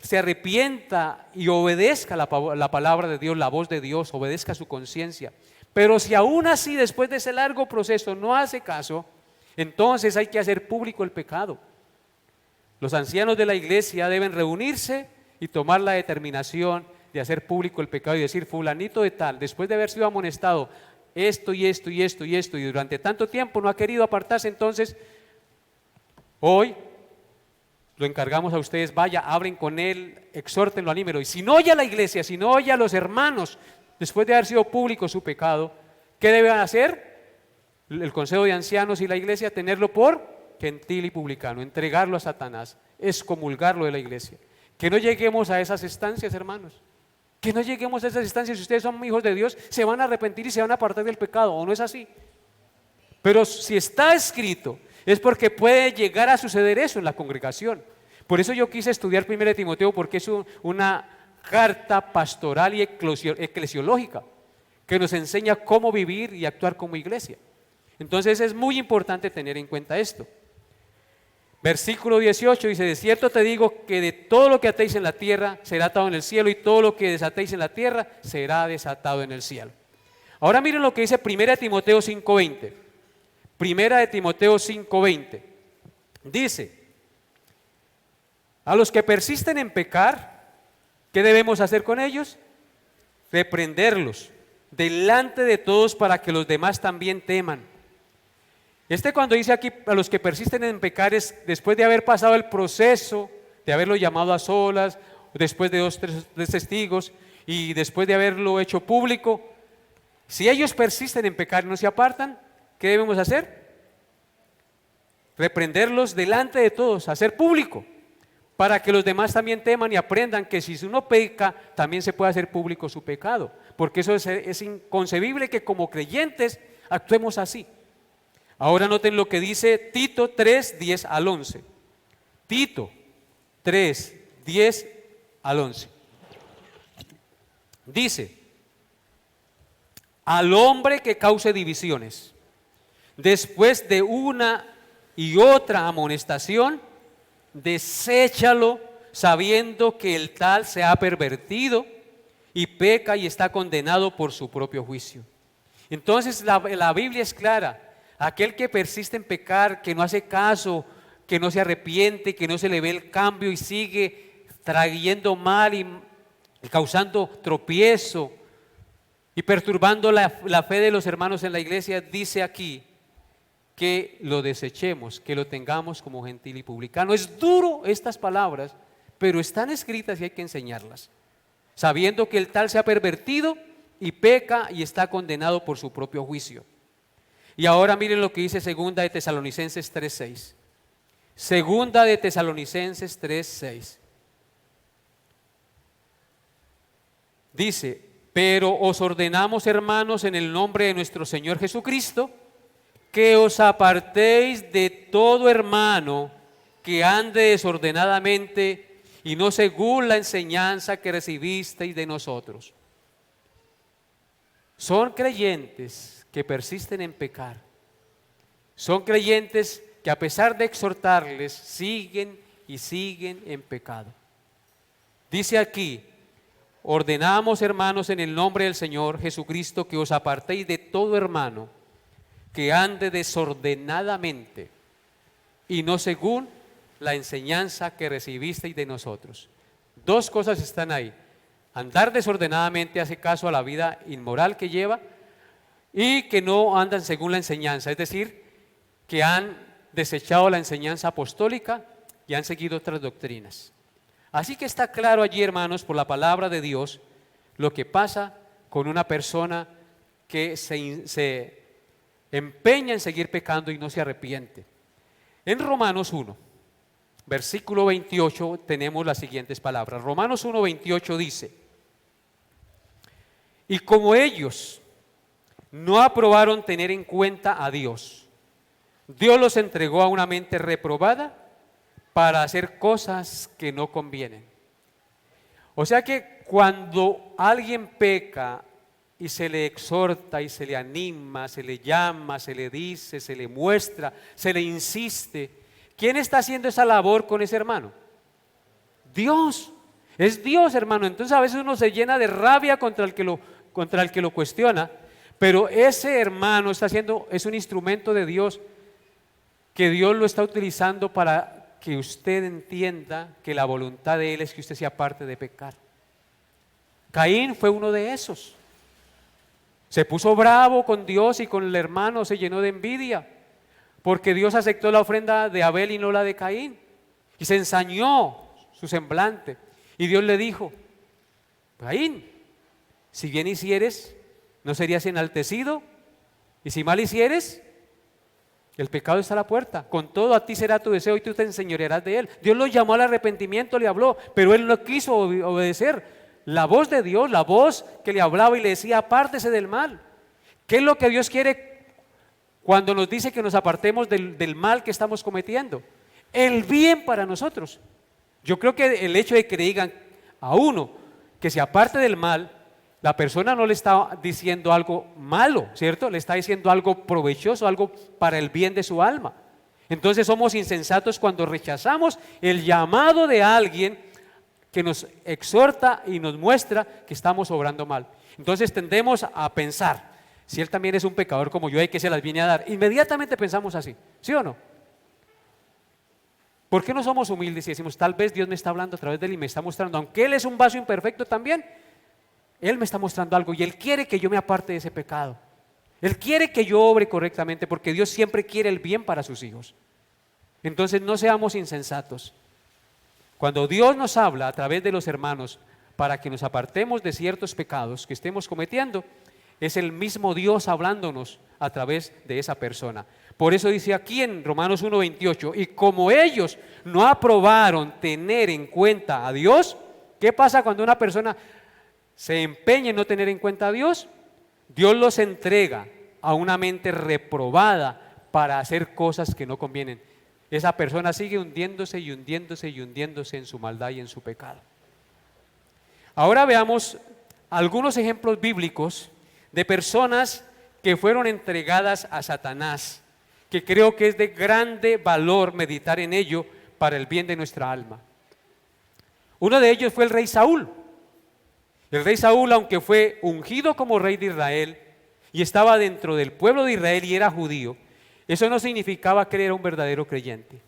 se arrepienta y obedezca la palabra de Dios, la voz de Dios, obedezca su conciencia. Pero si aún así después de ese largo proceso no hace caso, entonces hay que hacer público el pecado. Los ancianos de la iglesia deben reunirse y tomar la determinación de hacer público el pecado y decir: fulanito de tal, después de haber sido amonestado esto y esto y esto y esto y durante tanto tiempo no ha querido apartarse, entonces hoy lo encargamos a ustedes, vaya, hablen con él, exhórtenlo, anímenlo. Y si no oye a la iglesia, si no oye a los hermanos, después de haber sido público su pecado, ¿qué deben hacer? El consejo de ancianos y la iglesia, tenerlo por gentil y publicano, entregarlo a Satanás, excomulgarlo de la iglesia. Que no lleguemos a esas instancias, hermanos. Que no lleguemos a esas instancias. Si ustedes son hijos de Dios, se van a arrepentir y se van a apartar del pecado, ¿o no es así? Pero si está escrito, es porque puede llegar a suceder eso en la congregación. Por eso yo quise estudiar 1 Timoteo, porque es una carta pastoral y eclesiológica que nos enseña cómo vivir y actuar como iglesia. Entonces es muy importante tener en cuenta esto. Versículo 18 dice: de cierto te digo que de todo lo que atéis en la tierra será atado en el cielo, y todo lo que desatéis en la tierra será desatado en el cielo. Ahora miren lo que dice 1 Timoteo 5:20. 1 Timoteo 5:20 dice: a los que persisten en pecar, ¿Qué debemos hacer con ellos? Reprenderlos delante de todos para que los demás también teman. Cuando dice aquí a los que persisten en pecar es después de haber pasado el proceso, de haberlo llamado a solas, después de 2, 3 testigos y después de haberlo hecho público. Si ellos persisten en pecar y no se apartan, ¿qué debemos hacer? Reprenderlos delante de todos, hacer público, para que los demás también teman y aprendan que si uno peca, también se puede hacer público su pecado, porque eso es inconcebible que como creyentes actuemos así. Ahora noten lo que dice Tito 3, 10 al 11. Tito 3, 10 al 11. Dice: al hombre que cause divisiones, después de una y otra amonestación, deséchalo, sabiendo que el tal se ha pervertido y peca y está condenado por su propio juicio. Entonces la Biblia es clara: aquel que persiste en pecar, que no hace caso, que no se arrepiente, que no se le ve el cambio y sigue trayendo mal y causando tropiezo y perturbando la fe de los hermanos en la iglesia, dice aquí que lo desechemos, que lo tengamos como gentil y publicano. Es duro estas palabras, pero están escritas y hay que enseñarlas, sabiendo que el tal se ha pervertido y peca y está condenado por su propio juicio. Y ahora miren lo que dice Segunda de Tesalonicenses 3:6. Segunda de Tesalonicenses 3:6. Dice: pero os ordenamos, hermanos, en el nombre de nuestro Señor Jesucristo, que os apartéis de todo hermano que ande desordenadamente y no según la enseñanza que recibisteis de nosotros. Son creyentes que persisten en pecar. Son creyentes que a pesar de exhortarles, siguen y siguen en pecado. Dice aquí: ordenamos, hermanos, en el nombre del Señor Jesucristo, que os apartéis de todo hermano que ande desordenadamente y no según la enseñanza que recibisteis de nosotros. Dos cosas están ahí: andar desordenadamente hace caso a la vida inmoral que lleva, y que no andan según la enseñanza, es decir, que han desechado la enseñanza apostólica y han seguido otras doctrinas. Así que está claro allí, hermanos, por la palabra de Dios, lo que pasa con una persona que se empeña en seguir pecando y no se arrepiente. En Romanos 1, versículo 28, tenemos las siguientes palabras. Romanos 1, 28 dice: y como ellos no aprobaron tener en cuenta a Dios, Dios los entregó a una mente reprobada para hacer cosas que no convienen. O sea que cuando alguien peca y se le exhorta y se le anima, se le llama, se le dice, se le muestra, se le insiste, ¿quién está haciendo esa labor con ese hermano? Dios. Es Dios, hermano. Entonces a veces uno se llena de rabia contra el que lo cuestiona, pero ese hermano es un instrumento de Dios, que Dios lo está utilizando para que usted entienda que la voluntad de Él es que usted sea parte de pecar. Caín fue uno de esos. Se puso bravo con Dios y con el hermano, se llenó de envidia, porque Dios aceptó la ofrenda de Abel y no la de Caín, y se ensañó su semblante. Y Dios le dijo: Caín, si bien hicieres, no serías enaltecido, y si mal hicieres, el pecado está a la puerta. Con todo a ti será tu deseo y tú te enseñorearás de él. Dios lo llamó al arrepentimiento, le habló, pero él no quiso obedecer la voz de Dios, la voz que le hablaba y le decía: apártese del mal. ¿Qué es lo que Dios quiere cuando nos dice que nos apartemos del mal que estamos cometiendo? El bien para nosotros. Yo creo que el hecho de que le digan a uno que se aparte del mal, la persona no le está diciendo algo malo, ¿cierto? Le está diciendo algo provechoso, algo para el bien de su alma. Entonces somos insensatos cuando rechazamos el llamado de alguien que nos exhorta y nos muestra que estamos obrando mal. Entonces tendemos a pensar: si él también es un pecador como yo, ¿y qué se las viene a dar? Inmediatamente pensamos así, ¿sí o no? ¿Por qué no somos humildes y decimos, tal vez Dios me está hablando a través de él y me está mostrando, aunque Él es un vaso imperfecto también, Él me está mostrando algo y Él quiere que yo me aparte de ese pecado. Él quiere que yo obre correctamente porque Dios siempre quiere el bien para sus hijos. Entonces no seamos insensatos. Cuando Dios nos habla a través de los hermanos para que nos apartemos de ciertos pecados que estemos cometiendo, es el mismo Dios hablándonos a través de esa persona. Por eso dice aquí en Romanos 1:28, y como ellos no aprobaron tener en cuenta a Dios, ¿qué pasa cuando una persona se empeña en no tener en cuenta a Dios? Dios los entrega a una mente reprobada para hacer cosas que no convienen. Esa persona sigue hundiéndose y hundiéndose y hundiéndose en su maldad y en su pecado. Ahora veamos algunos ejemplos bíblicos de personas que fueron entregadas a Satanás, que creo que es de grande valor meditar en ello para el bien de nuestra alma. Uno de ellos fue el rey Saúl. El rey Saúl, aunque fue ungido como rey de Israel y estaba dentro del pueblo de Israel y era judío, eso no significaba que él era un verdadero creyente.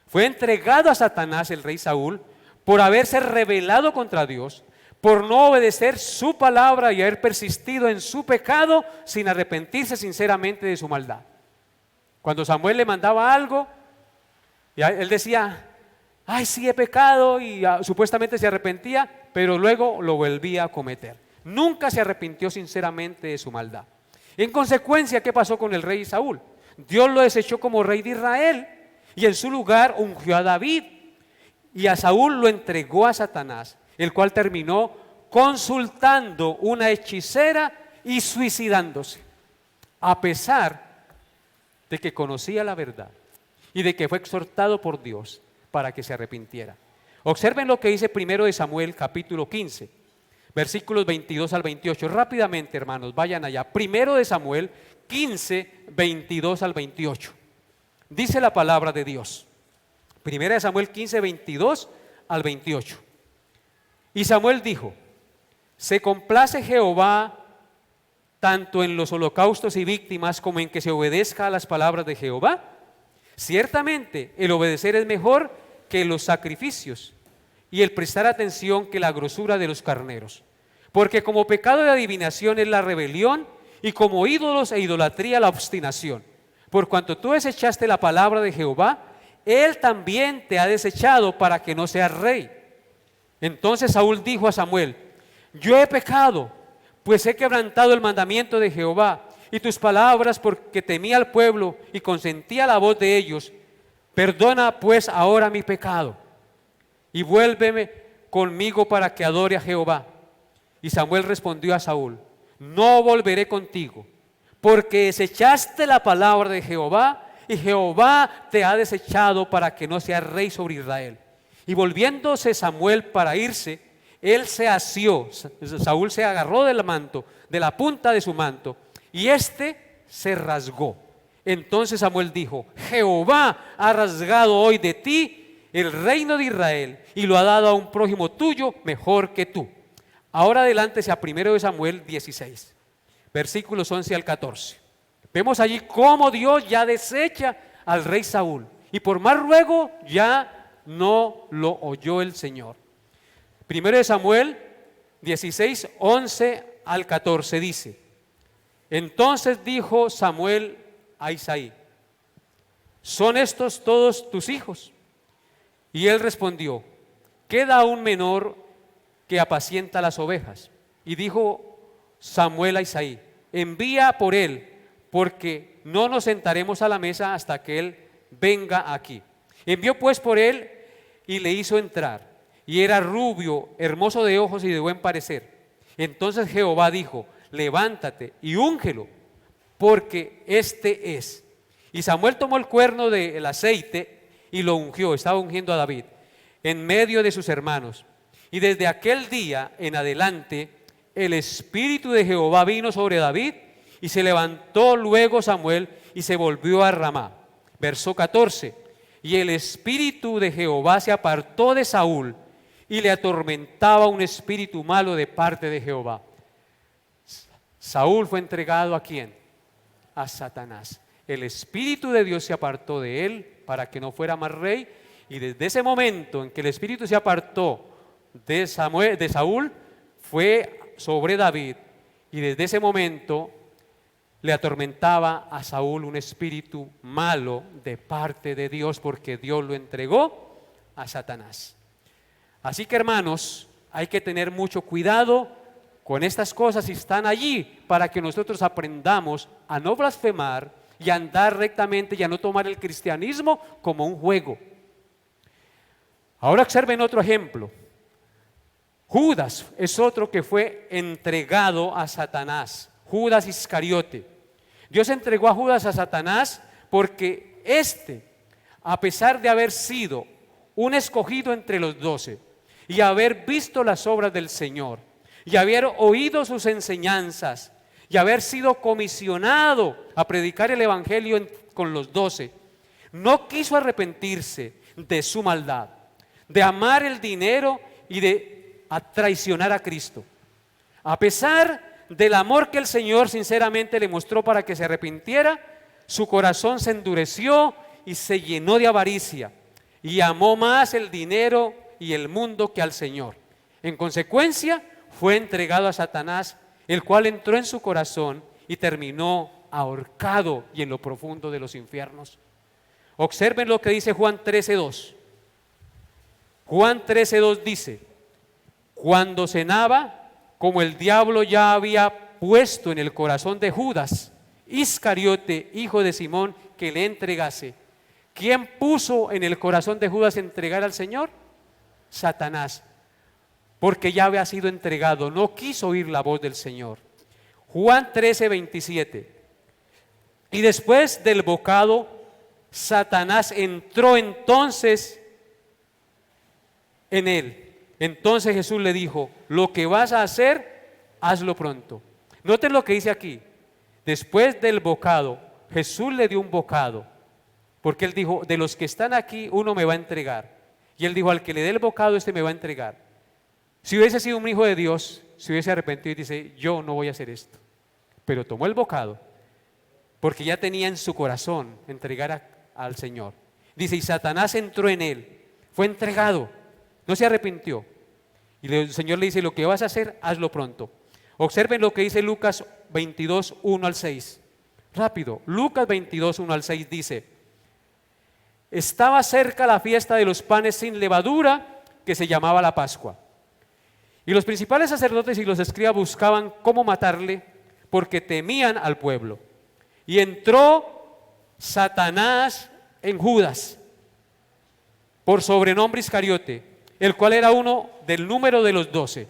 Fue entregado a Satanás el rey Saúl por haberse rebelado contra Dios, por no obedecer su palabra y haber persistido en su pecado sin arrepentirse sinceramente de su maldad. Cuando Samuel le mandaba algo, él decía, ay, sí he pecado, y supuestamente se arrepentía, pero luego lo volvía a cometer. Nunca se arrepintió sinceramente de su maldad. En consecuencia, ¿qué pasó con el rey Saúl? Dios lo desechó como rey de Israel y en su lugar ungió a David, y a Saúl lo entregó a Satanás, el cual terminó consultando una hechicera y suicidándose, a pesar de que conocía la verdad y de que fue exhortado por Dios para que se arrepintiera. Observen lo que dice 1 de Samuel capítulo 15, versículos 22 al 28. Rápidamente, hermanos, vayan allá. 1 de Samuel 15, 22 al 28. Dice la palabra de Dios. 1 de Samuel 15, 22 al 28. Y Samuel dijo, ¿se complace Jehová tanto en los holocaustos y víctimas como en que se obedezca a las palabras de Jehová? Ciertamente el obedecer es mejor que los sacrificios y el prestar atención que la grosura de los carneros. Porque como pecado de adivinación es la rebelión y como ídolos e idolatría la obstinación. Por cuanto tú desechaste la palabra de Jehová, Él también te ha desechado para que no seas rey. Entonces Saúl dijo a Samuel, yo he pecado, pues he quebrantado el mandamiento de Jehová y tus palabras porque temía al pueblo y consentía la voz de ellos. Perdona pues ahora mi pecado y vuélveme conmigo para que adore a Jehová. Y Samuel respondió a Saúl, no volveré contigo, porque desechaste la palabra de Jehová y Jehová te ha desechado para que no seas rey sobre Israel. Y volviéndose Samuel para irse, él se asió, Saúl se agarró del manto, de la punta de su manto, y éste se rasgó. Entonces Samuel dijo, Jehová ha rasgado hoy de ti el reino de Israel y lo ha dado a un prójimo tuyo mejor que tú. Ahora adelántese a 1 de Samuel 16, versículos 11 al 14. Vemos allí cómo Dios ya desecha al rey Saúl y por más ruego ya no lo oyó el Señor. 1 de Samuel 16, 11 al 14 dice, entonces dijo Samuel a Isaí, ¿son estos todos tus hijos? Y él respondió, queda un menor que apacienta las ovejas. Y dijo Samuel a Isaí, envía por él, porque no nos sentaremos a la mesa hasta que él venga aquí. Envió pues por él y le hizo entrar, y era rubio, hermoso de ojos y de buen parecer. Entonces Jehová dijo, levántate y úngelo, porque este es. Y Samuel tomó el cuerno del aceite y lo ungió, estaba ungiendo a David, en medio de sus hermanos. Y desde aquel día en adelante, el Espíritu de Jehová vino sobre David, y se levantó luego Samuel y se volvió a Ramá. Verso 14, y el Espíritu de Jehová se apartó de Saúl, y le atormentaba un espíritu malo de parte de Jehová. Saúl fue entregado ¿a quién? A Satanás. El Espíritu de Dios se apartó de él para que no fuera más rey, Y desde ese momento en que el espíritu se apartó de Saúl, fue sobre David. Y desde ese momento le atormentaba a Saúl un espíritu malo de parte de Dios, porque Dios lo entregó a Satanás. Así que, hermanos, hay que tener mucho cuidado con estas cosas, y están allí para que nosotros aprendamos a no blasfemar y a andar rectamente y a no tomar el cristianismo como un juego. Ahora observen otro ejemplo. Judas es otro que fue entregado a Satanás. Judas Iscariote. Dios entregó a Judas a Satanás porque a pesar de haber sido un escogido entre los 12 y haber visto las obras del Señor y haber oído sus enseñanzas y haber sido comisionado a predicar el evangelio con los 12, no quiso arrepentirse de su maldad, de amar el dinero y de traicionar a Cristo. A pesar del amor que el Señor sinceramente le mostró para que se arrepintiera, su corazón se endureció y se llenó de avaricia y amó más el dinero y el mundo que al Señor. En consecuencia, fue entregado a Satanás, el cual entró en su corazón y terminó ahorcado y en lo profundo de los infiernos. Observen lo que dice Juan 13:2. Juan 13:2 dice: cuando cenaba, como el diablo ya había puesto en el corazón de Judas Iscariote, hijo de Simón, que le entregase. ¿Quién puso en el corazón de Judas entregar al Señor? Satanás, porque ya había sido entregado, no quiso oír la voz del Señor. Juan 13:27. Y después del bocado, Satanás entró entonces en él. Entonces Jesús le dijo: lo que vas a hacer, hazlo pronto. Noten lo que dice aquí. Después del bocado, Jesús le dio un bocado, porque él dijo: de los que están aquí, uno me va a entregar. Y él dijo: al que le dé el bocado, me va a entregar. Si hubiese sido un hijo de Dios, se hubiese arrepentido y dice: yo no voy a hacer esto. Pero tomó el bocado, porque ya tenía en su corazón entregar al Señor. Dice: y Satanás entró en él, fue entregado, no se arrepintió. Y el Señor le dice: lo que vas a hacer, hazlo pronto. Observen lo que dice Lucas 22, 1 al 6. Rápido, Lucas 22, 1 al 6 dice: estaba cerca la fiesta de los panes sin levadura, que se llamaba la Pascua. Y los principales sacerdotes y los escribas buscaban cómo matarle, porque temían al pueblo. Y entró Satanás en Judas, por sobrenombre Iscariote, el cual era uno del número de los 12.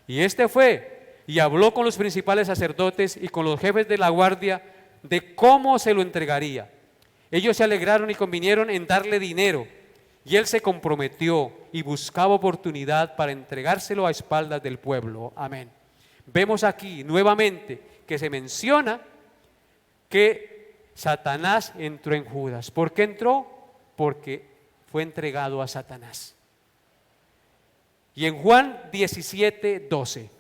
Y este fue y habló con los principales sacerdotes y con los jefes de la guardia de cómo se lo entregaría. Ellos se alegraron y convinieron en darle dinero, y él se comprometió y buscaba oportunidad para entregárselo a espaldas del pueblo. Amén. Vemos aquí nuevamente que se menciona que Satanás entró en Judas. ¿Por qué entró? Porque fue entregado a Satanás. Y en Juan 17:12,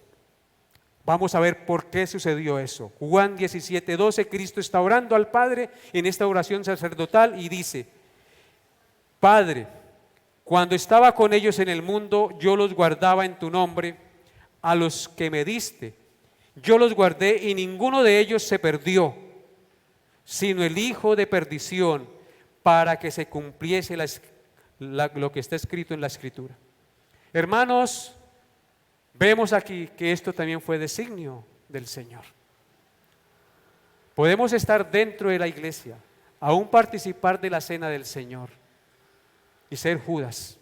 vamos a ver por qué sucedió eso. Juan 17:12, Cristo está orando al Padre en esta oración sacerdotal y dice: Padre, cuando estaba con ellos en el mundo, yo los guardaba en tu nombre, a los que me diste. Yo los guardé y ninguno de ellos se perdió, sino el hijo de perdición, para que se cumpliese lo que está escrito en la Escritura. Hermanos, vemos aquí que esto también fue designio del Señor. Podemos estar dentro de la iglesia, aún participar de la cena del Señor y ser Judas.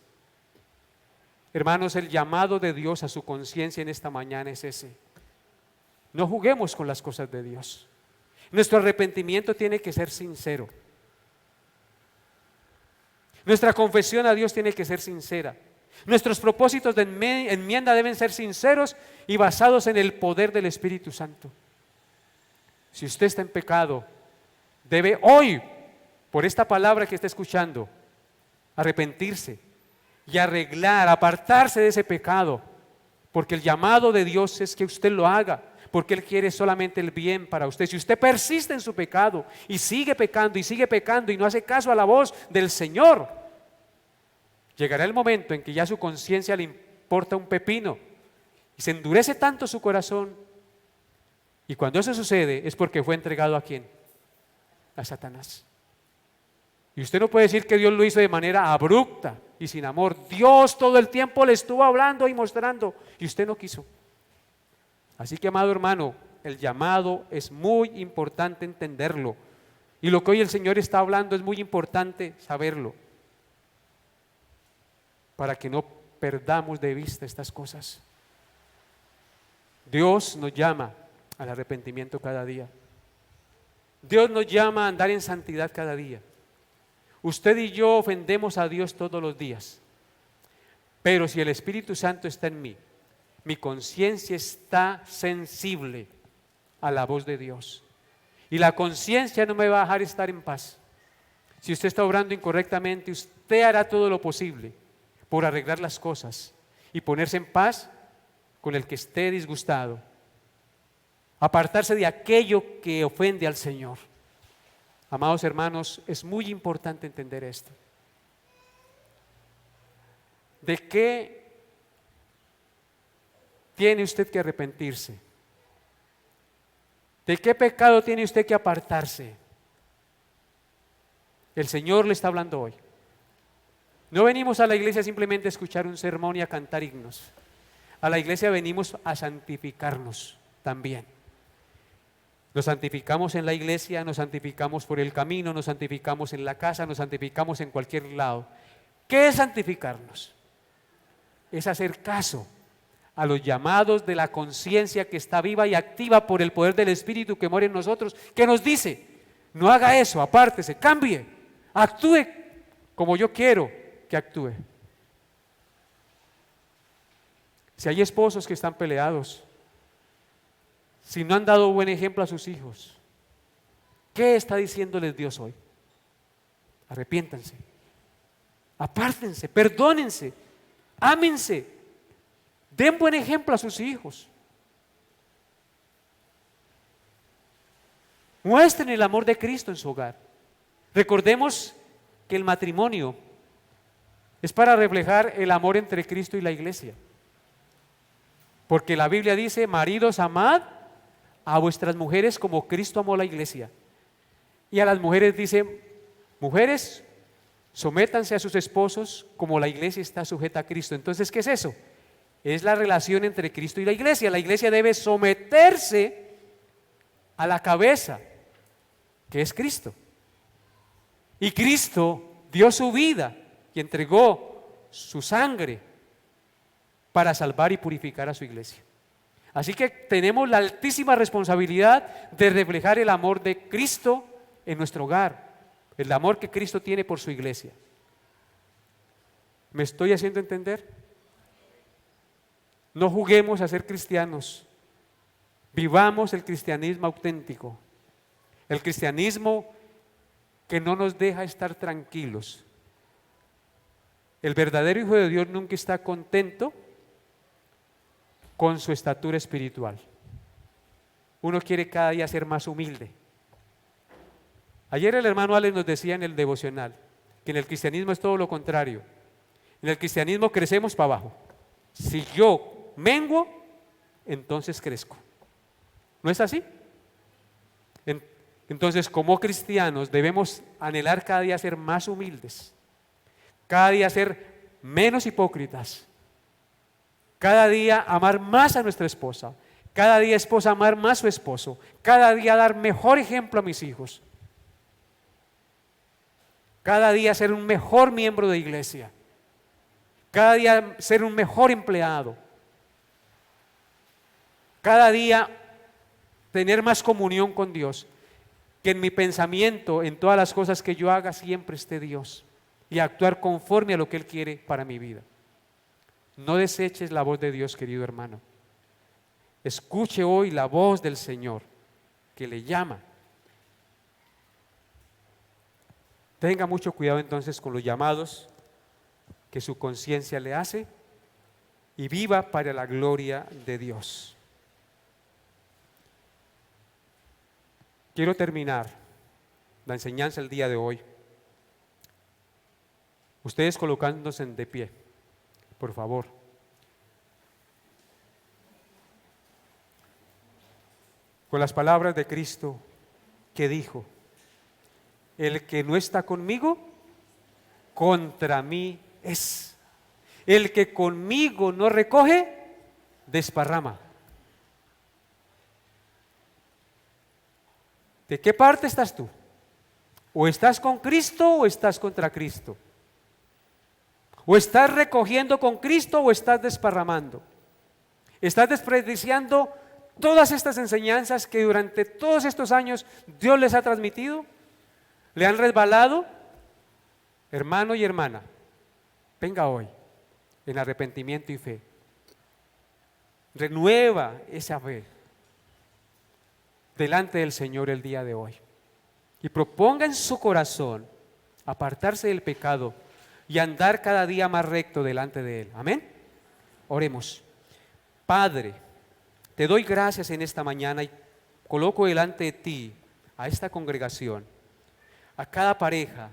Hermanos, el llamado de Dios a su conciencia en esta mañana es ese: no juguemos con las cosas de Dios. Nuestro arrepentimiento tiene que ser sincero. Nuestra confesión a Dios tiene que ser sincera. Nuestros propósitos de enmienda deben ser sinceros y basados en el poder del Espíritu Santo. Si usted está en pecado, debe hoy, por esta palabra que está escuchando, arrepentirse y arreglar, apartarse de ese pecado, porque el llamado de Dios es que usted lo haga, porque Él quiere solamente el bien para usted. Si usted persiste en su pecado y sigue pecando y no hace caso a la voz del Señor, Llegará el momento en que ya su conciencia le importa un pepino y se endurece tanto su corazón. Y cuando eso sucede es porque fue entregado ¿a quién? A Satanás. Y usted no puede decir que Dios lo hizo de manera abrupta y sin amor. Dios todo el tiempo le estuvo hablando y mostrando y usted no quiso. Así que, amado hermano, el llamado es muy importante entenderlo. Y lo que hoy el Señor está hablando es muy importante saberlo, para que no perdamos de vista estas cosas. Dios nos llama al arrepentimiento cada día. Dios nos llama a andar en santidad cada día. Usted y yo ofendemos a Dios todos los días, pero si el Espíritu Santo está en mí, mi conciencia está sensible a la voz de Dios. Y la conciencia no me va a dejar estar en paz. Si usted está obrando incorrectamente, usted hará todo lo posible por arreglar las cosas y ponerse en paz con el que esté disgustado. Apartarse de aquello que ofende al Señor. Amados hermanos, es muy importante entender esto. ¿De qué tiene usted que arrepentirse? ¿De qué pecado tiene usted que apartarse? El Señor le está hablando hoy. No venimos a la iglesia simplemente a escuchar un sermón y a cantar himnos. A la iglesia venimos a santificarnos también. Nos santificamos en la iglesia, nos santificamos por el camino, nos santificamos en la casa, nos santificamos en cualquier lado. ¿Qué es santificarnos? Es hacer caso a los llamados de la conciencia que está viva y activa por el poder del Espíritu que mora en nosotros, que nos dice, no haga eso, apártese, cambie, actúe como yo quiero que actúe. Si hay esposos que están peleados, si no han dado buen ejemplo a sus hijos, ¿qué está diciéndoles Dios hoy? Arrepiéntanse, apártense, perdónense, ámense, den buen ejemplo a sus hijos. Muestren el amor de Cristo en su hogar. Recordemos que el matrimonio es para reflejar el amor entre Cristo y la iglesia. Porque la Biblia dice, maridos, amad a vuestras mujeres como Cristo amó a la iglesia. Y a las mujeres dice, mujeres, sométanse a sus esposos como la iglesia está sujeta a Cristo. Entonces, ¿qué es eso? Es la relación entre Cristo y la iglesia. La iglesia debe someterse a la cabeza, que es Cristo. Y Cristo dio su vida y entregó su sangre para salvar y purificar a su iglesia. Así que tenemos la altísima responsabilidad de reflejar el amor de Cristo en nuestro hogar, el amor que Cristo tiene por su iglesia. ¿Me estoy haciendo entender? No juguemos a ser cristianos, vivamos el cristianismo auténtico, el cristianismo que no nos deja estar tranquilos. El verdadero Hijo de Dios nunca está contento con su estatura espiritual. Uno quiere cada día ser más humilde. Ayer el hermano Alex nos decía en el devocional que en el cristianismo es todo lo contrario. En el cristianismo crecemos para abajo. Si yo menguo, entonces crezco. ¿No es así? Entonces, como cristianos debemos anhelar cada día ser más humildes, cada día ser menos hipócritas, cada día amar más a nuestra esposa, cada día esposa amar más a su esposo, cada día dar mejor ejemplo a mis hijos, cada día ser un mejor miembro de iglesia, cada día ser un mejor empleado, cada día tener más comunión con Dios, que en mi pensamiento, en todas las cosas que yo haga, siempre esté Dios y actuar conforme a lo que Él quiere para mi vida. No deseches la voz de Dios, querido hermano. Escuche hoy la voz del Señor que le llama. Tenga mucho cuidado entonces con los llamados que su conciencia le hace y viva para la gloria de Dios. Quiero terminar la enseñanza el día de hoy Ustedes colocándose de pie, por favor. Con las palabras de Cristo que dijo: el que no está conmigo, contra mí es. El que conmigo no recoge, desparrama. ¿De qué parte estás tú? ¿O estás con Cristo o estás contra Cristo? ¿O estás recogiendo con Cristo o estás desparramando? ¿Estás desperdiciando todas estas enseñanzas que durante todos estos años Dios les ha transmitido? ¿Le han resbalado? Hermano y hermana, venga hoy en arrepentimiento y fe. Renueva esa fe delante del Señor el día de hoy. Y proponga en su corazón apartarse del pecado y andar cada día más recto delante de Él. Amén. Oremos. Padre, te doy gracias en esta mañana y coloco delante de ti a esta congregación, a cada pareja,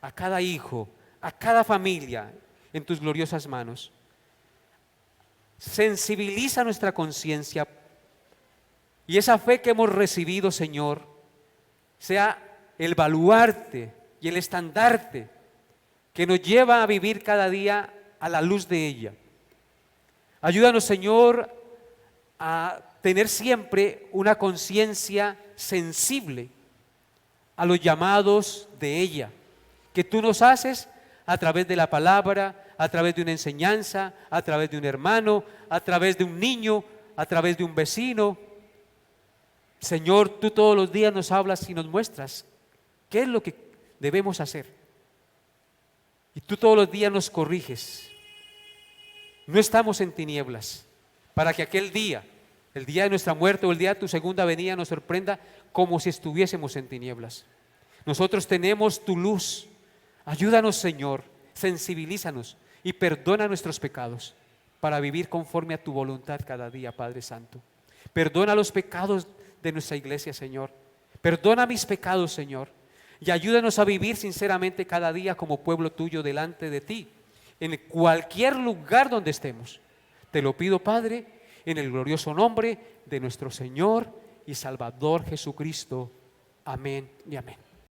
a cada hijo, a cada familia en tus gloriosas manos. Sensibiliza nuestra conciencia y esa fe que hemos recibido, Señor, sea el baluarte y el estandarte que nos lleva a vivir cada día a la luz de ella. Ayúdanos, Señor, a tener siempre una conciencia sensible a los llamados de ella, que tú nos haces a través de la palabra, a través de una enseñanza, a través de un hermano, a través de un niño, a través de un vecino. Señor, tú todos los días nos hablas y nos muestras qué es lo que debemos hacer. Y tú todos los días nos corriges. No estamos en tinieblas para que aquel día, el día de nuestra muerte o el día de tu segunda venida, nos sorprenda como si estuviésemos en tinieblas. Nosotros tenemos tu luz. Ayúdanos, Señor, sensibilízanos y perdona nuestros pecados para vivir conforme a tu voluntad cada día, Padre Santo. Perdona los pecados de nuestra iglesia, Señor. Perdona mis pecados, Señor, y ayúdanos a vivir sinceramente cada día como pueblo tuyo delante de ti, en cualquier lugar donde estemos. Te lo pido, Padre, en el glorioso nombre de nuestro Señor y Salvador Jesucristo. Amén y amén.